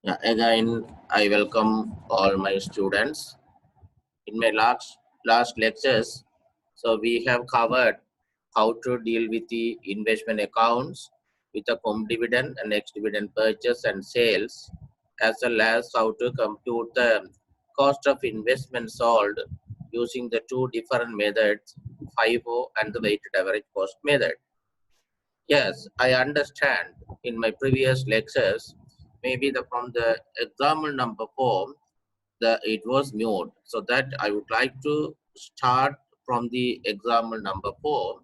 Yeah, again, I welcome all my students. In my last lectures, so we have covered how to deal with the investment accounts with a com dividend and ex dividend purchase and sales, as well as how to compute the cost of investment sold using the two different methods, FIFO and the weighted average cost method. Yes, I understand. In my previous lectures, maybe from the example number 4, it was mute. So that I would like to start from the example number 4.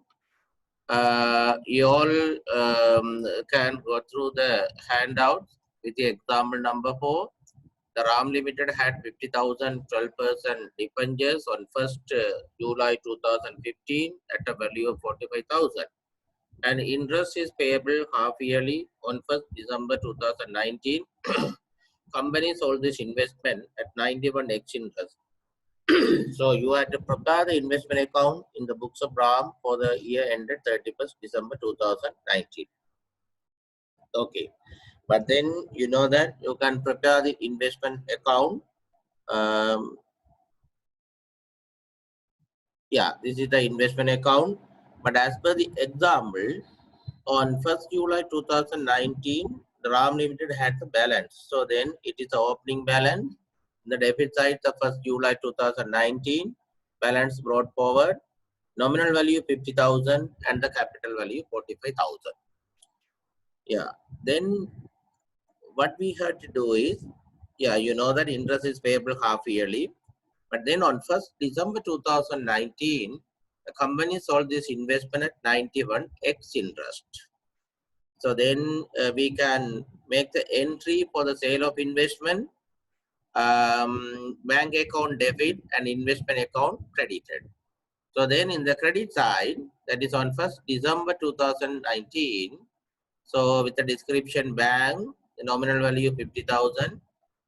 You all can go through the handout with the example number 4. The RAM Limited had 50,000 12% debentures on 1st July 2015 at a value of 45,000. And interest is payable half yearly on 1st December 2019. Company sold this investment at 91x interest. So you had to prepare the investment account in the books of RAM for the year ended 31st December 2019. Okay, but then you know that you can prepare the investment account. Yeah, this is the investment account. But as per the example, on 1st July 2019, the RAM Limited had the balance. So then it is the opening balance. The debit side, the 1st July 2019, balance brought forward, nominal value 50,000 and the capital value 45,000. Yeah, then what we had to do is, yeah, you know that interest is payable half yearly. But then on 1st December 2019, the company sold this investment at 91x interest. So then we can make the entry for the sale of investment, bank account debit and investment account credited. So then in the credit side, that is on 1st December 2019, so with the description bank, the nominal value 50,000,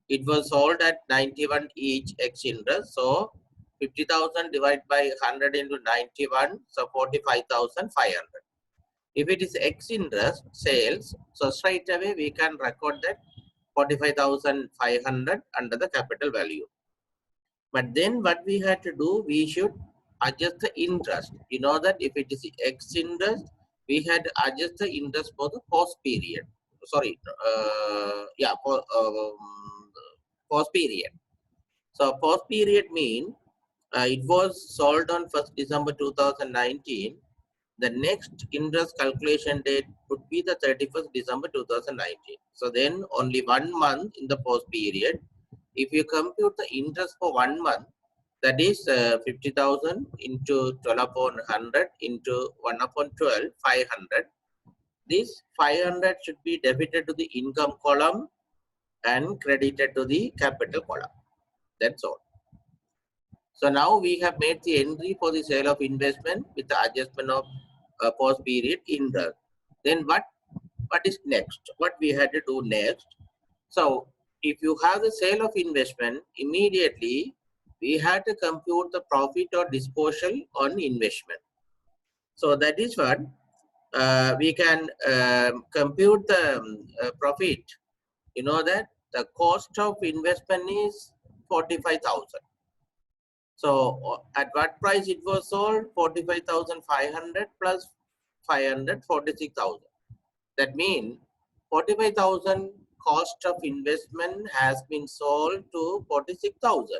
it was sold at 91 each ex interest. So 50,000 divided by 100 into 91, so 45,500. If it is ex interest sales, so straight away we can record that 45,500 under the capital value. But then what we had to do, we should adjust the interest. You know that if it is ex interest, we had to adjust the interest for the post period. Sorry, for post period. So post period mean it was sold on 1st December 2019. The next interest calculation date would be the 31st December 2019. So then only 1 month in the post period. If you compute the interest for 1 month, that is 50,000 into 12 upon 100 into 1 upon 12, 500. This 500 should be debited to the income column and credited to the capital column. That's all. So now we have made the entry for the sale of investment with the adjustment of post period interest. Then what is next? What we had to do next? So if you have the sale of investment, immediately we had to compute the profit or disposal on investment. So that is what we can compute the profit. You know that the cost of investment is 45,000. So at what price it was sold? 45,500 plus 500, 46,000. That means 45,000 cost of investment has been sold to 46,000.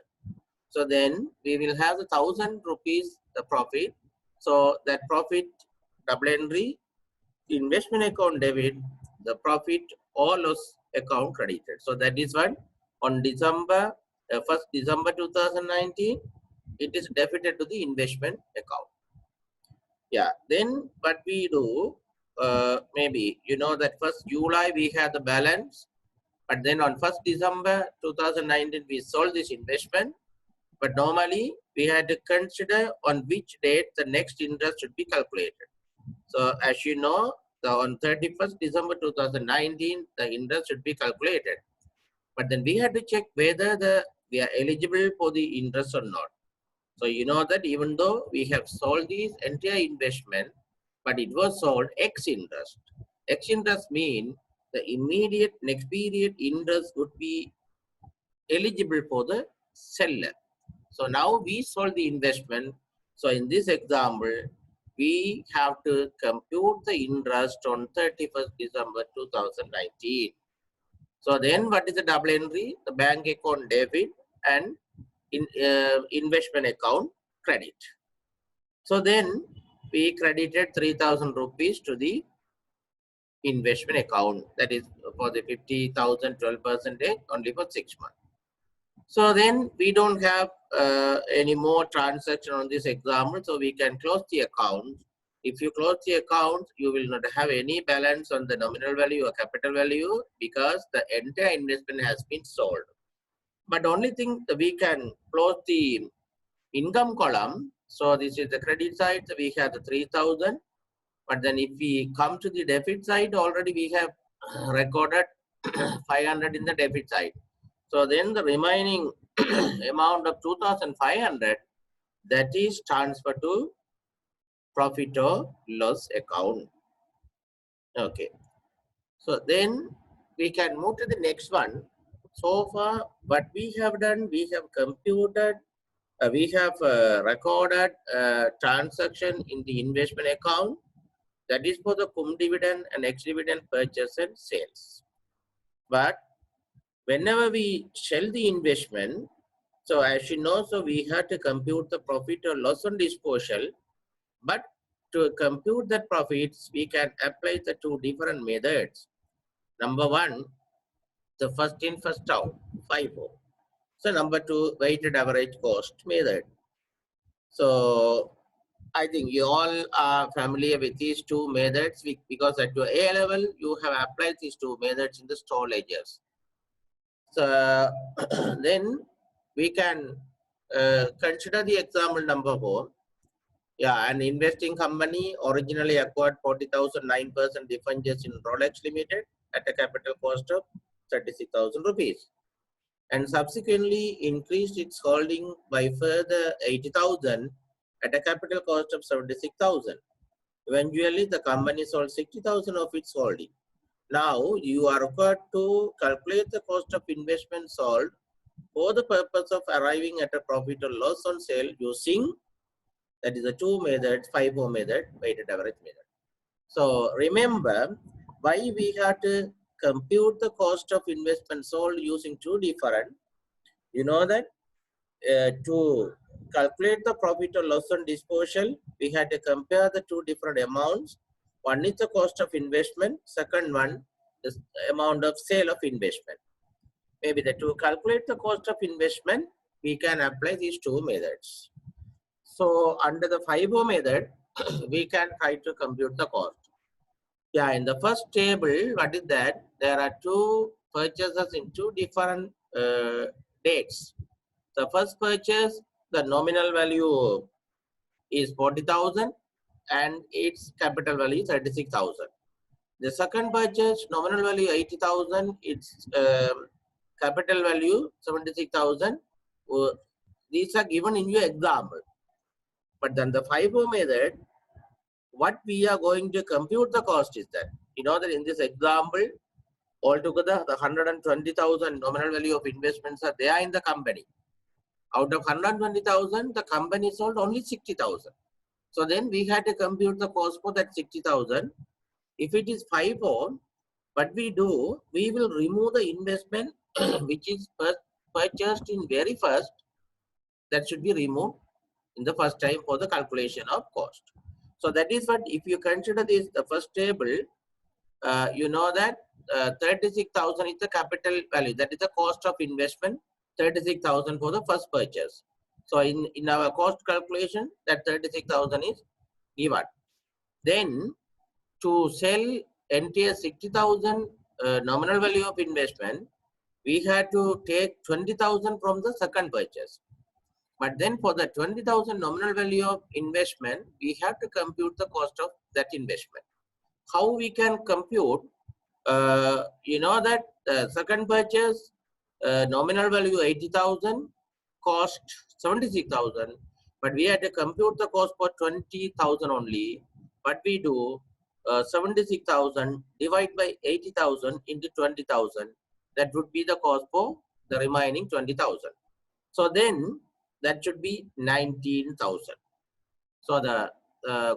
So then we will have the 1,000 rupees the profit. So that profit double entry, investment account debit, the profit or loss account credited. So that is what on December 1st December 2019, it is debited to the investment account. Yeah, then what we do, maybe you know that 1st July we have the balance, but then on 1st December 2019 we sold this investment. But normally we had to consider on which date the next interest should be calculated. So as you know, on 31st December 2019 the interest should be calculated. But then we had to check whether we are eligible for the interest or not. So you know that even though we have sold this entire investment, but it was sold ex interest. Ex interest mean the immediate next period interest would be eligible for the seller. So now we solve the investment. So in this example, we have to compute the interest on 31st December 2019. So then what is the double entry? The bank account debit and investment account credit. So then we credited 3,000 rupees to the investment account, that is for the 50,000 12% only for 6 months. So then we don't have any more transaction on this example, so we can close the account. If you close the account, you will not have any balance on the nominal value or capital value because the entire investment has been sold. But only thing we can close the income column. So this is the credit side, so we have the 3,000. But then if we come to the debit side, already we have recorded 500 in the debit side. So then the remaining amount of 2,500, that is transferred to profit or loss account. Okay. So then we can move to the next one. So far, what we have done, we have computed, we have recorded transaction in the investment account. That is for the cum dividend and ex dividend purchase and sales. But whenever we sell the investment, so as you know, so we had to compute the profit or loss on disposal. But to compute that profits, we can apply the two different methods. Number one, the first in, first out, FIFO. So number two, weighted average cost method. So I think you all are familiar with these two methods because at your A level, you have applied these two methods in the store ledgers. So then we can consider the example number 4. Yeah, an investing company originally acquired 40,009% debentures in Rolex Limited at a capital cost of 36,000 rupees and subsequently increased its holding by further 80,000 at a capital cost of 76,000. Eventually, the company sold 60,000 of its holding. Now, you are required to calculate the cost of investment sold for the purpose of arriving at a profit or loss on sale using, that is the two methods, FIFO method, weighted average method. So remember why we have to compute the cost of investment sold using two different. You know that to calculate the profit or loss on disposal, we had to compare the two different amounts. One is the cost of investment, second one is the amount of sale of investment. Maybe to calculate the cost of investment, we can apply these two methods. So under the FIFO method, we can try to compute the cost. Yeah, in the first table, what is that? There are two purchases in two different dates. The first purchase, the nominal value is 40,000 and its capital value is 36,000. The second purchase, nominal value 80,000, its capital value 76,000. These are given in your example. But then the FIFO method, what we are going to compute the cost is that, you know that in this example, altogether the 120,000 nominal value of investments are there in the company. Out of 120,000, the company sold only 60,000. So then we had to compute the cost for that 60,000. If it is FIFO, what we do, we will remove the investment which is purchased in very first. That should be removed in the first time for the calculation of cost. So that is what, if you consider this, the first table, you know that 36,000 is the capital value. That is the cost of investment, 36,000 for the first purchase. So in our cost calculation, that 36,000 is given. Then to sell entire 60,000 nominal value of investment, we had to take 20,000 from the second purchase. But then for the 20,000 nominal value of investment, we have to compute the cost of that investment. How we can compute? You know that second purchase, nominal value 80,000, cost 76,000, but we had to compute the cost for 20,000 only. What we do, 76,000 divided by 80,000 into 20,000. That would be the cost for the remaining 20,000. So then that should be 19,000. So the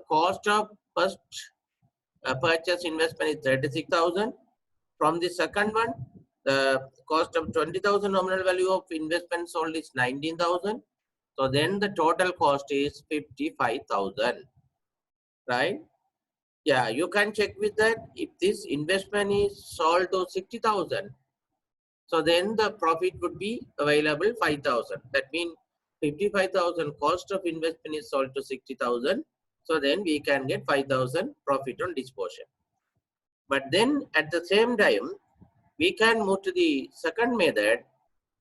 cost of first purchase investment is 36,000. From the second one, the cost of 20,000 nominal value of investment sold is 19,000. So then the total cost is 55,000, right? Yeah, you can check with that. If this investment is sold to 60,000, so then the profit would be available 5,000. That means 55,000 cost of investment is sold to 60,000. So then we can get 5,000 profit on disposal. But then at the same time, we can move to the second method,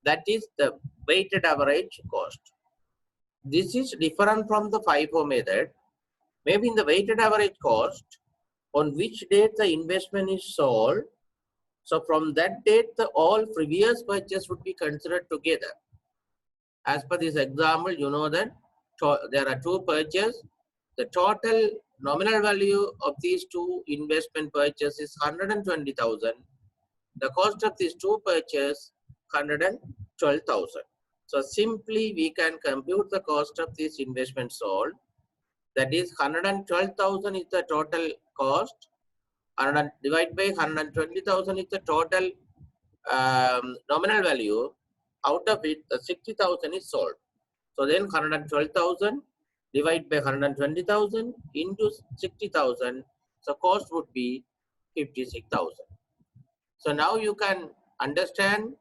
that is the weighted average cost. This is different from the FIFO method. Maybe in the weighted average cost, on which date the investment is sold, so from that date, the all previous purchase would be considered together. As per this example, you know that there are two purchases. The total nominal value of these two investment purchases is 120,000. The cost of these two purchases 112,000. So simply we can compute the cost of this investment sold. That is 112,000 is the total cost. Divided by 120,000 is the total nominal value. Out of it, the 60,000 is sold. So then 112,000 divided by 120,000 into 60,000. So cost would be 56,000. So now you can understand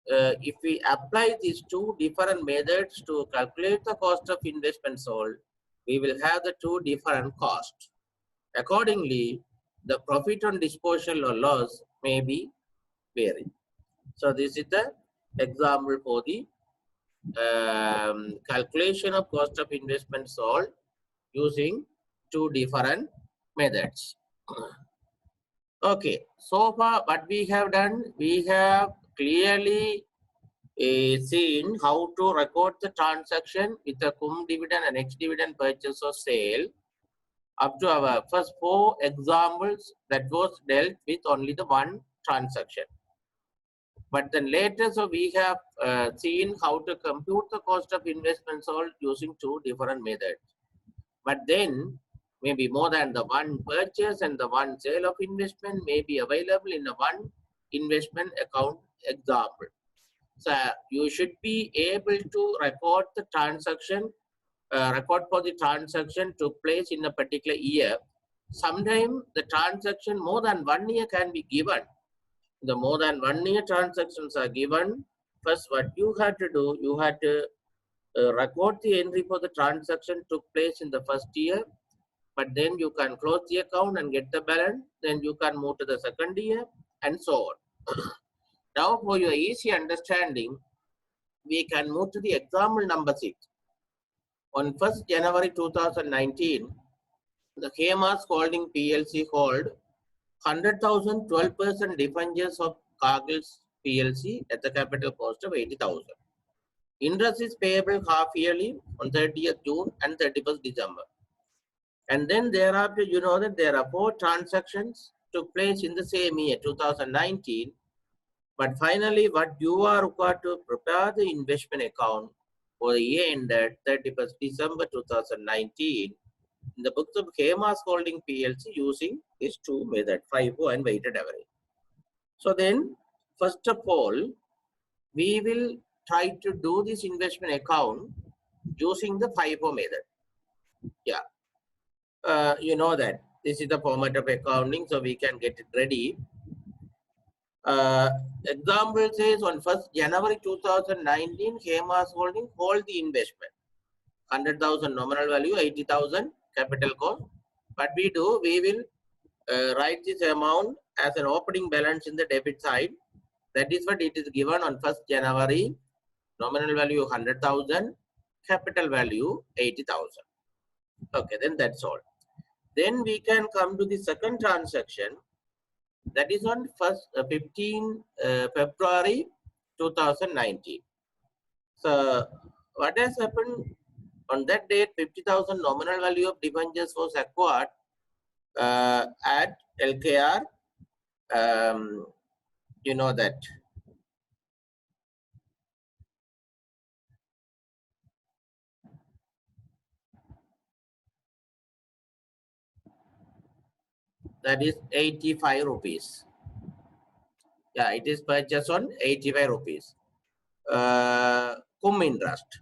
if we apply these two different methods to calculate the cost of investment sold, we will have the two different costs. Accordingly, the profit on disposal or loss may be varied. So this is the example for the calculation of cost of investment sold using two different methods. Okay, so far what we have done, we have clearly seen how to record the transaction with the cum dividend and ex dividend purchase or sale. Up to our first four examples, that was dealt with only the one transaction. But then later, so we have seen how to compute the cost of investment sold using two different methods. But then maybe more than the one purchase and the one sale of investment may be available in a one investment account example. So you should be able to record the transaction, record for the transaction took place in a particular year. Sometimes the transaction more than 1 year can be given. The more than 1 year transactions are given. First, what you had to do, you had to record the entry for the transaction took place in the first year, but then you can close the account and get the balance. Then you can move to the second year and so on. Now, for your easy understanding, we can move to the example number 6. On 1st January 2019, the Hemas Holding PLC hold 100,000 12% debentures of Cargill's PLC at the capital cost of 80,000. Interest is payable half yearly on 30th June and 31st December. And then thereafter, you know that there are 4 transactions took place in the same year, 2019. But finally, what you are required to prepare the investment account for the year ended 31st December 2019 in the books of Hemas Holding PLC using these two methods, FIFO and weighted average. So then, first of all, we will try to do this investment account using the FIFO method. Yeah, you know that this is the format of accounting, so we can get it ready. Example says on 1st January 2019, Hemas Holding hold the investment. 100,000 nominal value, 80,000 capital cost. What we do, we will write this amount as an opening balance in the debit side. That is what it is given on 1st January. Nominal value 100,000, capital value 80,000. Okay, then that's all. Then we can come to the second transaction. That is on 15 February 2019. So what has happened on that date? 50,000 nominal value of debentures was acquired at LKR, you know that. That is 85 rupees. Yeah, it is purchased on 85 rupees. Cum interest.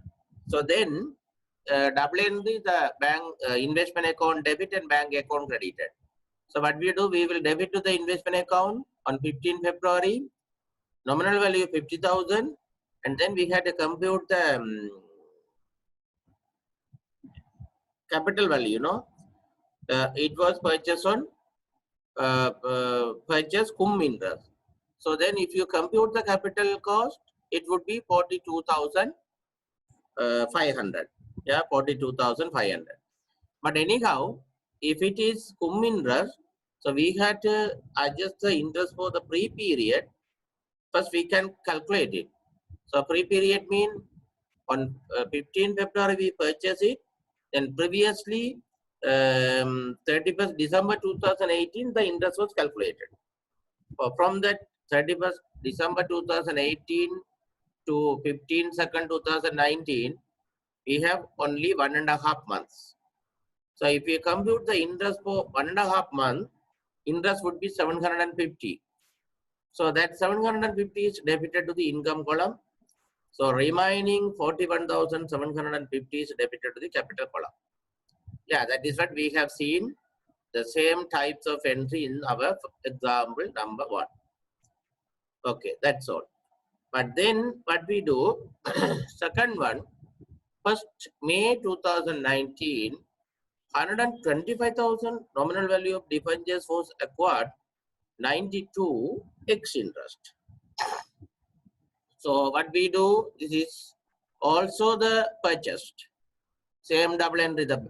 So then WNB, the bank investment account debit and bank account credited. So what we do, we will debit to the investment account on 15 February, nominal value 50,000, and then we had to compute the capital value, it was purchased on purchase cum interest. So then if you compute the capital cost, it would be 42,500. Yeah, 42,500. But anyhow, if it is cum interest, so we had to adjust the interest for the pre-period. First, we can calculate it. So pre-period mean on 15 February we purchase it. Then previously 31st December 2018 the interest was calculated. From that 31st December 2018 to 15/2 2019, we have only 1.5 months. So if you compute the interest for 1.5 months, interest would be 750. So that 750 is debited to the income column. So remaining 41,750 is debited to the capital column. Yeah, that is what we have seen, the same types of entry in our example number 1. Okay, that's all. But then what we do, second one, 1st May 2019, 125,000 nominal value of debentures was acquired, 92 X interest. So what we do, this is also the purchased. Same double entry, the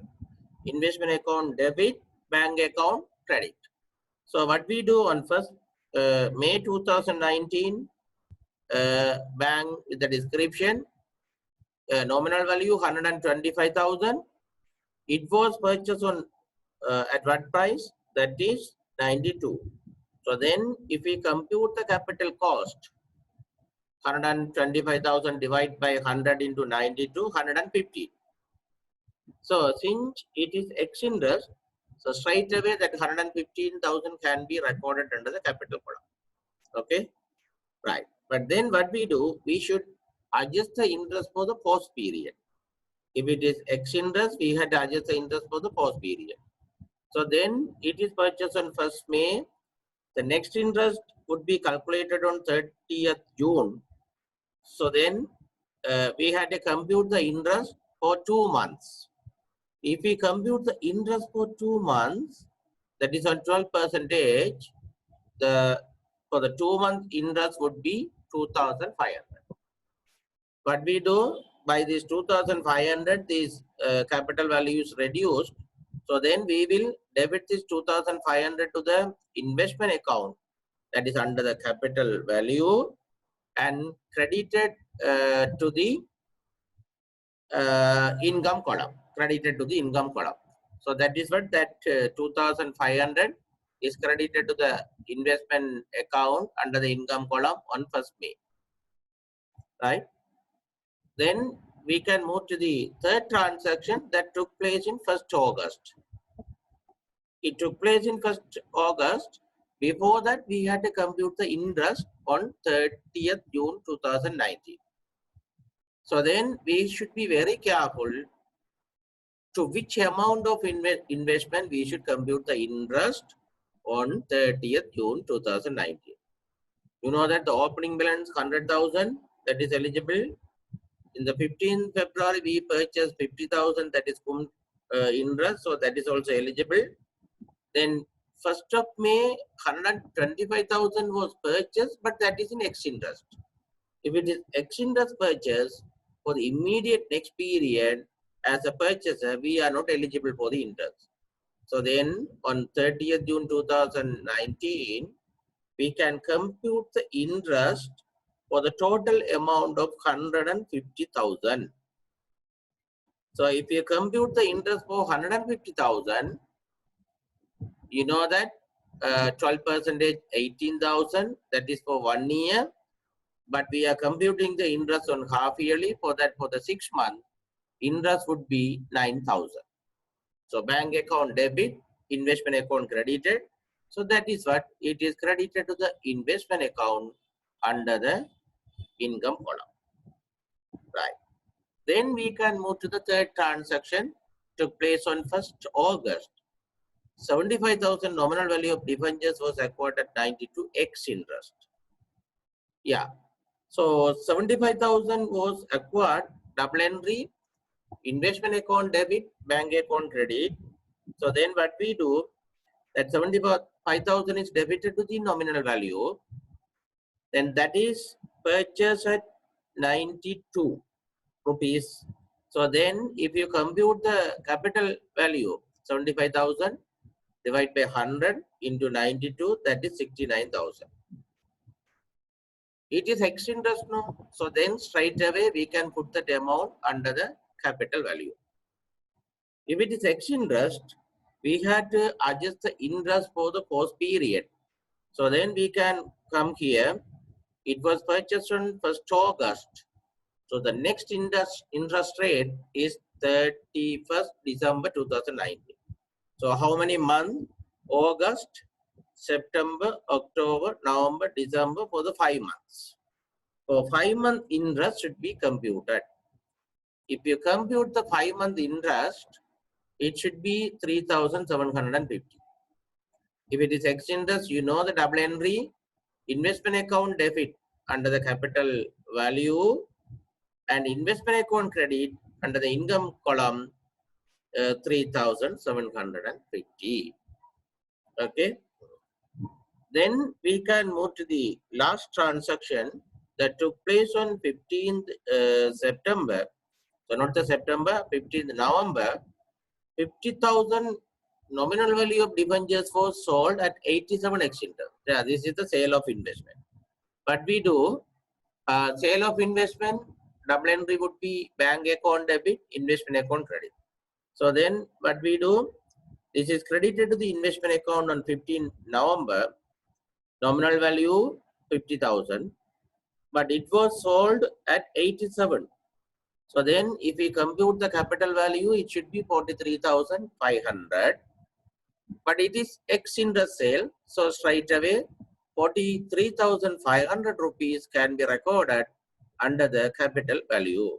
investment account debit, bank account credit. So what we do on 1st May 2019, bank with the description, nominal value 125,000. It was purchased on at what price? That is 92. So then if we compute the capital cost, 125,000 divided by 100 into 92, 150. So since it is X interest, so straight away that 115,000 can be recorded under the capital column. Okay, right. But then what we do, we should adjust the interest for the post period. If it is X interest, we had to adjust the interest for the post period. So then it is purchased on 1st May. The next interest would be calculated on 30th June. So then we had to compute the interest for 2 months. If we compute the interest for 2 months, that is on 12%, for the 2 month interest would be 2,500. What we do, by this 2,500, this capital value is reduced. So then we will debit this 2,500 to the investment account, that is under the capital value, and credited to the income column. Credited to the income column. So that is what that 2,500 is credited to the investment account under the income column on 1st May. Right? Then we can move to the third transaction that took place in 1st August. It took place in 1st August. Before that, we had to compute the interest on 30th June 2019. So then we should be very careful to which amount of investment we should compute the interest on 30th June 2019. You know that the opening balance 100,000, that is eligible. In the 15th February, we purchased 50,000, that is interest, so that is also eligible. Then 1st of May, 125,000 was purchased, but that is in X interest. If it is X interest purchase for the immediate next period, as a purchaser, we are not eligible for the interest. So then on 30th June 2019, we can compute the interest for the total amount of 150,000. So if you compute the interest for 150,000, You know that 12% 18,000, that is for 1 year, but we are computing the interest on half yearly. For that, for the 6 months, interest would be 9,000. So bank account debit, investment account credited. So that is what it is credited to the investment account under the income column. Right. Then we can move to the third transaction. Took place on 1st August. 75,000 nominal value of debentures was acquired at 92 X interest. Yeah. So 75,000 was acquired, double entry, investment account debit, bank account credit. So then what we do, that 75,000 is debited to the nominal value. Then that is purchased at 92 rupees. So then if you compute the capital value, 75,000 divided by 100 into 92, that is 69,000. It is X interest now. So then straight away we can put that amount under the capital value. If it is X interest, we had to adjust the interest for the cost period. So then we can come here. It was purchased on 1st August. So the next interest rate is 31st December 2019. So how many months? August, September, October, November, December, for the 5 months. So 5-month interest should be computed. If you compute the 5-month interest, it should be 3,750. If it is X interest, you know the double entry, investment account debit under the capital value and investment account credit under the income column, 3,750. Okay. Then we can move to the last transaction that took place on 15th September. So not the September, 15th November. 50,000 nominal value of debentures was sold at 87 X interest. Yeah, this is the sale of investment. But we do sale of investment, double entry would be bank account debit, investment account credit. So then what we do, this is credited to the investment account on 15 November, nominal value 50,000, but it was sold at 87. So then if we compute the capital value, it should be 43,500, but it is X interest sale. So straight away 43,500 rupees can be recorded under the capital value.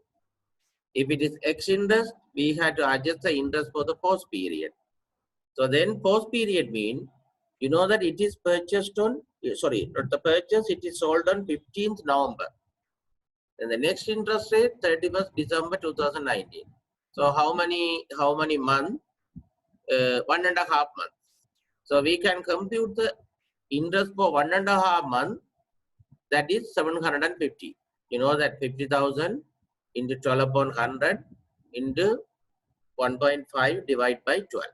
If it is X interest, we had to adjust the interest for the post period. So then post period mean, you know that it is purchased on, sorry, not the purchase, it is sold on 15th November. Then the next interest rate, 31st December 2019. So how many months? 1.5 months. So we can compute the interest for 1.5 months. That is 750. You know that 50,000 into 12 upon 100 into 1.5 divided by 12.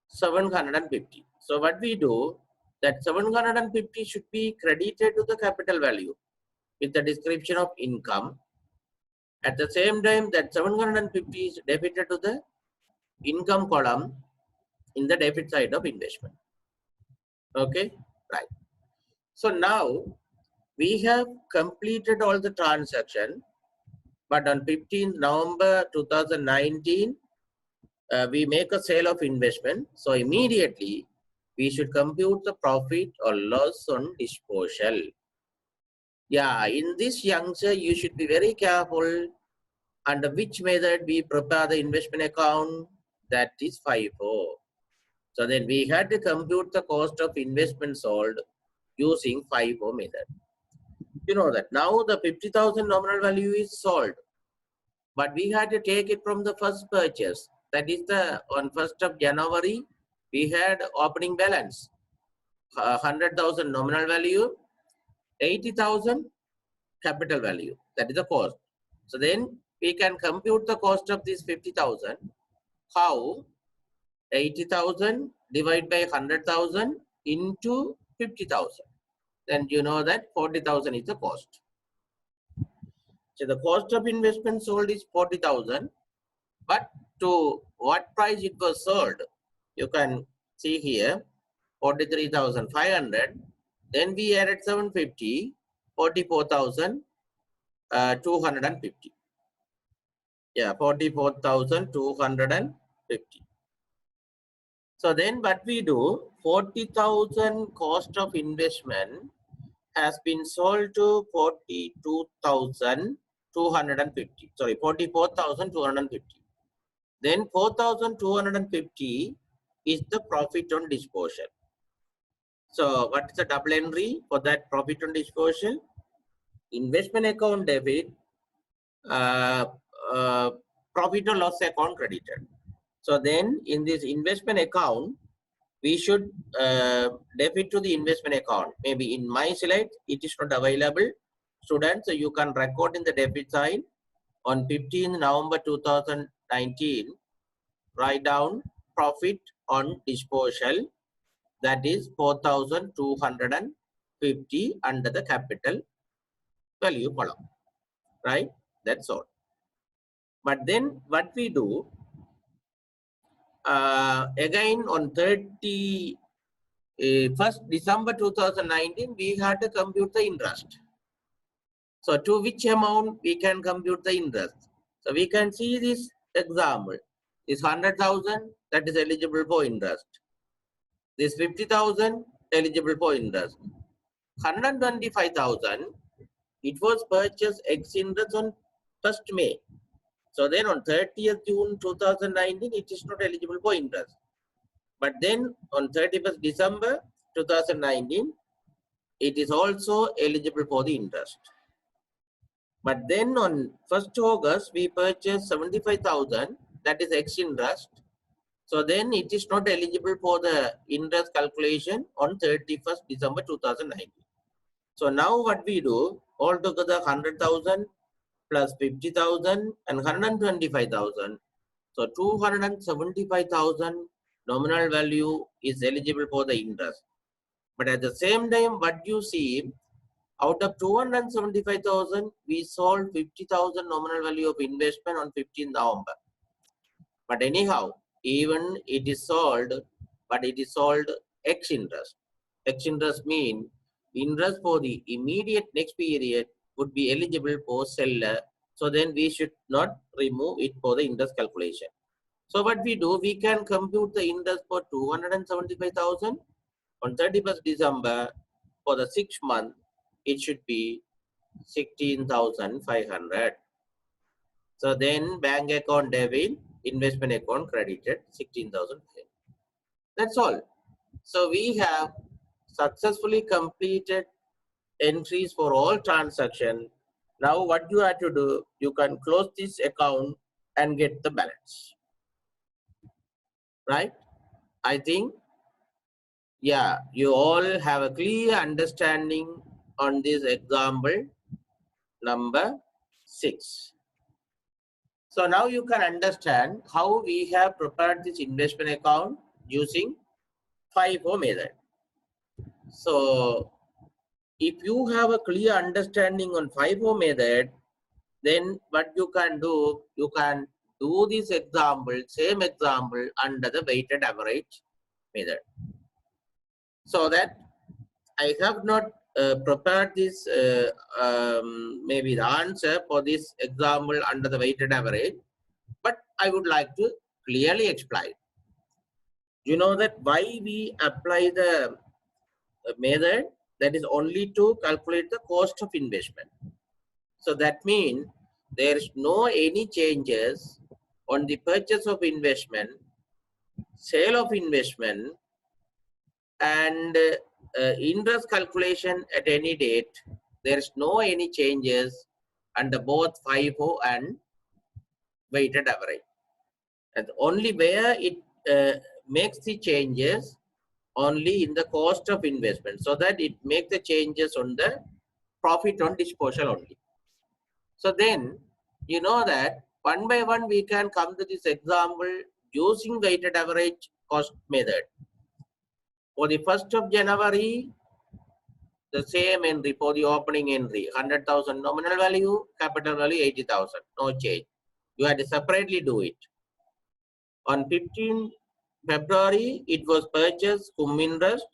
750. So what we do, that 750 should be credited to the capital value with the description of income. At the same time, that 750 is debited to the income column in the debit side of investment. Okay, right. So now we have completed all the transaction, but on 15th November 2019, we make a sale of investment. So immediately we should compute the profit or loss on disposal. Yeah, in this juncture, you should be very careful under which method we prepare the investment account. That is FIFO. So then we had to compute the cost of investment sold using FIFO method. You know that now the 50,000 nominal value is sold, but we had to take it from the first purchase. That is the on 1st of January, we had opening balance, 100,000 nominal value, 80,000 capital value. That is the cost. So then we can compute the cost of this 50,000. How? 80,000 divided by 100,000 into 50,000. Then you know that 40,000 is the cost. So the cost of investment sold is 40,000, but to what price it was sold, you can see here. 43,500. Then we added 750, 44,250. Yeah, 44,250. So then what we do, 40,000 cost of investment has been sold to 42,250. Sorry, 44,250. Then 4,250 is the profit on disposal. So what is the double entry for that profit on disposal? Investment account debit, uh, profit or loss account credited. So then in this investment account, we should debit to the investment account. Maybe in my slide, it is not available. Students, so you can record in the debit side on 15 November 2019, write down profit on disposal, that is 4,250 under the capital value column, right? That's all. But then what we do, again on 31st December 2019, we had to compute the interest. So to which amount we can compute the interest? So we can see this example. This 100,000, that is eligible for interest. This 50,000 eligible for interest. 125,000, it was purchased ex interest on 1st May. So then on 30th June 2019, it is not eligible for interest. But then on 31st December 2019, it is also eligible for the interest. But then on 1st August, we purchased 75,000, that is ex interest. So then it is not eligible for the interest calculation on 31st December 2019. So now what we do, altogether 100,000 plus 50,000 and 125,000. So 275,000 nominal value is eligible for the interest. But at the same time, what you see, out of 275,000, we sold 50,000 nominal value of investment on 15th November. But anyhow, even it is sold, but it is sold ex interest. Ex interest means interest for the immediate next period would be eligible for seller. So then we should not remove it for the interest calculation. So what we do, we can compute the interest for 275,000 on 31st December for the 6th month. It should be 16,500. So then bank account debit, investment account credited 16,000. That's all. So we have successfully completed entries for all transactions. Now what you have to do, you can close this account and get the balance. Right? I think, yeah, you all have a clear understanding on this example number 6. So now you can understand how we have prepared this investment account using FIFO method. So if you have a clear understanding on FIFO method, then what you can do this example, same example under the weighted average method. So that I have not prepared this maybe the answer for this example under the weighted average, but I would like to clearly explain. You know that why we apply the method, that is only to calculate the cost of investment. So that means there is no any changes on the purchase of investment, sale of investment, and interest calculation at any date. There is no any changes under both FIFO and weighted average. And only where it makes the changes only in the cost of investment, so that it makes the changes on the profit on disposal only. So then you know that one by one we can come to this example using weighted average cost method. For the 1st of January, the same entry for the opening entry, 100,000 nominal value, capital value 80,000, no change. You had to separately do it. On 15 February, it was purchased cum interest.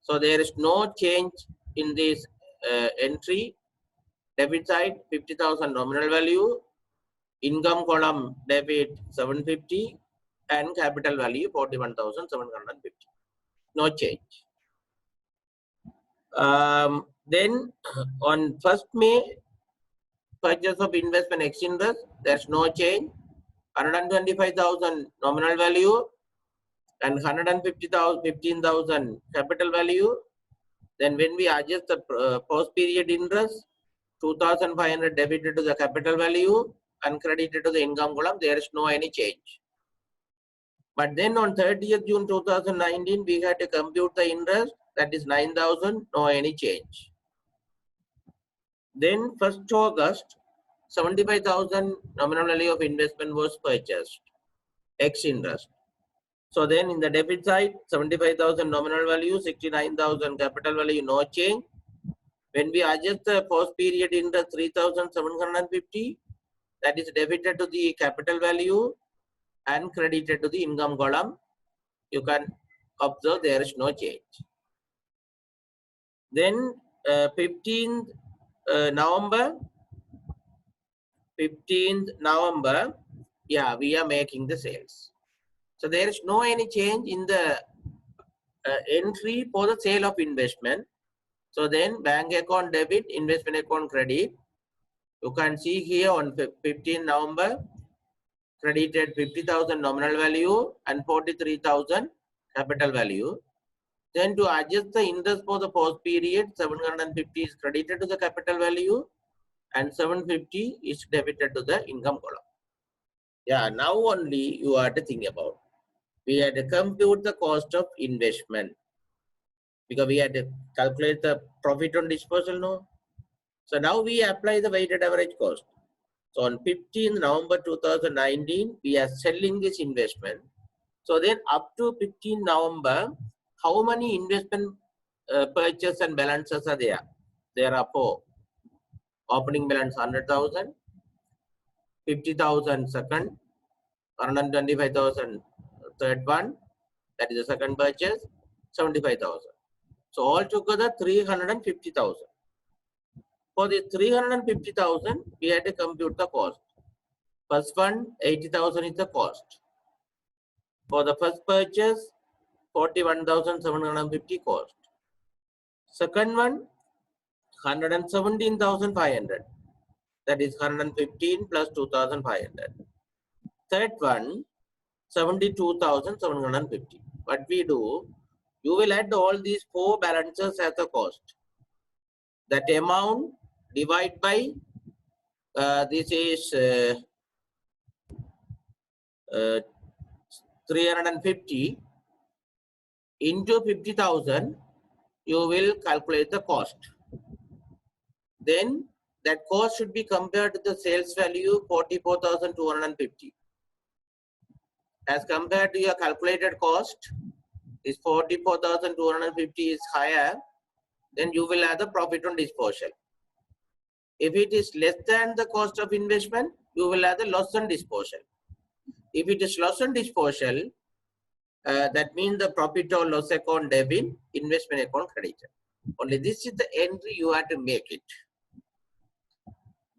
So there is no change in this entry. Debit side 50,000 nominal value, income column debit 750, and capital value 41,750. No change. Then on 1st May, purchase of investment exchange, there's no change. 125,000 nominal value and 150,000, 15,000 capital value. Then when we adjust the post period interest, 2,500 debited to the capital value and credited to the income column, there is no any change. But then on 30th June 2019, we had to compute the interest, that is 9,000, no any change. Then 1st August, 75,000 nominal value of investment was purchased, ex interest. So then in the debit side, 75,000 nominal value, 69,000 capital value, no change. When we adjust the post period interest 3,750, that is debited to the capital value and credited to the income column, you can observe there is no change. Then 15th November, yeah, we are making the sales. So there is no any change in the entry for the sale of investment. So then bank account debit, investment account credit. You can see here on 15 November, credited 50,000 nominal value and 43,000 capital value. Then to adjust the interest for the post period, 750 is credited to the capital value and 750 is debited to the income column. Yeah, now only you have to think about. We had to compute the cost of investment because we had to calculate the profit on disposal, no? So now we apply the weighted average cost. So on 15th November 2019, we are selling this investment. So then up to 15 November, how many investment purchase and balances are there? There are 4. Opening balance 100,000, 50,000 second, 125,000 third one, that is the second purchase, 75,000. So altogether 350,000. For the 350,000, we had to compute the cost. First one, 80,000 is the cost. For the first purchase, 41,750 cost. Second one, 117,500. That is 115 plus 2,500. Third one, 72,750. What we do, you will add all these 4 balances as a cost. That amount divide by this is 350 into 50,000. You will calculate the cost. Then that cost should be compared to the sales value 44,250. As compared to your calculated cost, is 44,250 is higher, then you will have the profit on disposal. If it is less than the cost of investment, you will have the loss on disposal. If it is loss on disposal, that means the profit or loss account debit, investment account credited. Only this is the entry you have to make it.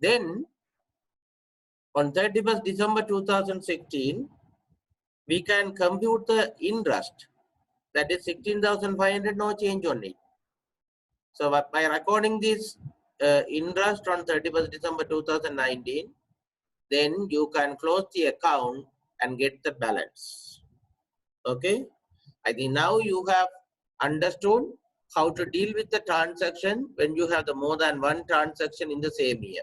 Then on 31st December 2016, we can compute the interest. That is 16,500, no change on it. So by recording this interest on 31st December 2019, then you can close the account and get the balance. Okay, I think now you have understood how to deal with the transaction when you have the more than one transaction in the same year.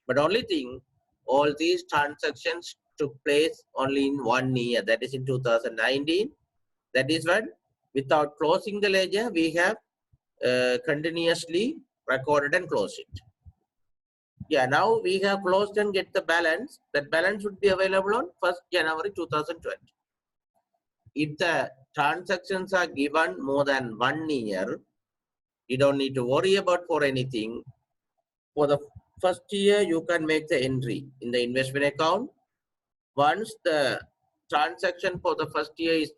But only thing, all these transactions took place only in 1 year, that is in 2019. That is when, without closing the ledger, we have continuously recorded and closed it. Yeah, now we have closed and get the balance. That balance would be available on 1st January 2020. If the transactions are given more than 1 year, you don't need to worry about for anything. For the first year, you can make the entry in the investment account. Once the transaction for the first year is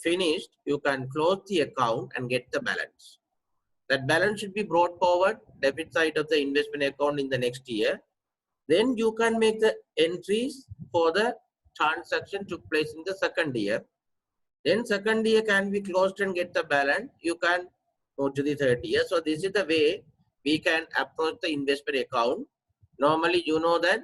finished, you can close the account and get the balance. That balance should be brought forward, debit side of the investment account in the next year. Then you can make the entries for the transaction took place in the second year. Then second year can be closed and get the balance. You can go to the third year. So this is the way we can approach the investment account. Normally, you know that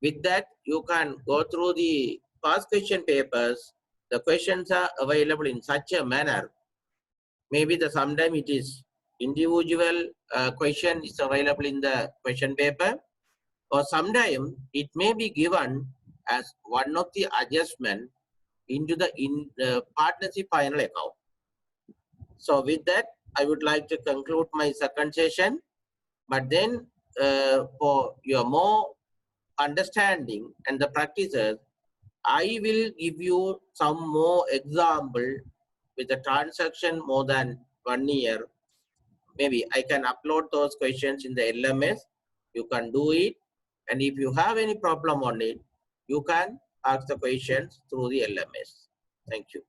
with that you can go through the past question papers. The questions are available in such a manner. Maybe the sometime it is individual question is available in the question paper, or sometime it may be given as one of the adjustment into the partnership final account. So with that, I would like to conclude my second session. But then for your more understanding and the practices, I will give you some more example with the transaction more than 1 year. Maybe I can upload those questions in the LMS. You can do it. And if you have any problem on it, you can ask the questions through the LMS. Thank you.